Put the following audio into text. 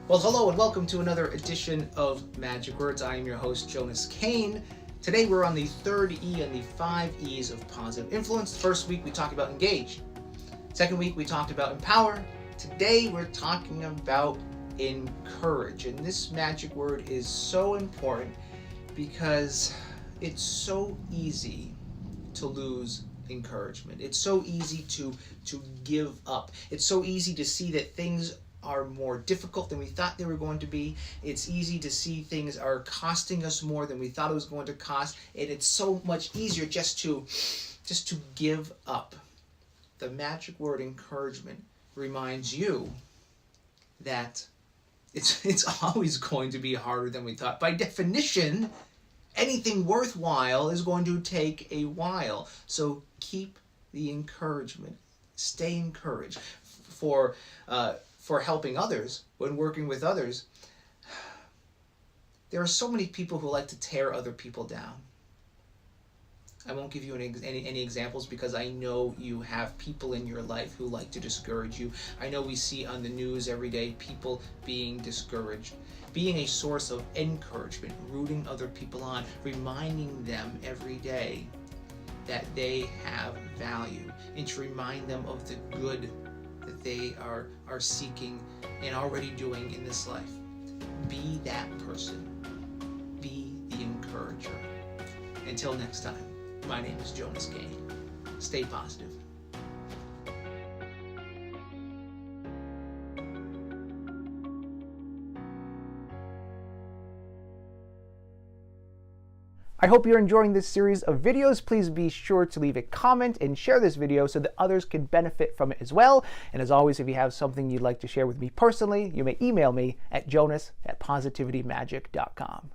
Well, hello and welcome to another edition of Magic Words. I am your host, Jonas Cain. Today we're on the third E and the 5 E's of positive influence. First week we talked about engage. Second week we talked about empower. Today we're talking about encourage. And this magic word is so important because it's so easy to lose encouragement. It's so easy to give up. It's so easy to see that things are more difficult than we thought they were going to be. It's easy to see things are costing us more than we thought it was going to cost, and it's so much easier just to give up. The magic word encouragement reminds you that it's always going to be harder than we thought. By definition, anything worthwhile is going to take a while. So keep the encouragement. Stay encouraged. For helping others, when working with others, there are so many people who like to tear other people down. I won't give you any examples because I know you have people in your life who like to discourage you. I know we see on the news every day people being discouraged. Being a source of encouragement, rooting other people on, reminding them every day that they have value, and to remind them of the good that they are seeking and already doing in this life. Be that person. Be the encourager. Until next time, my name is Jonas Cain. Stay positive. I hope you're enjoying this series of videos. Please be sure to leave a comment and share this video so that others can benefit from it as well. And as always, if you have something you'd like to share with me personally, you may email me at jonas@positivitymagic.com.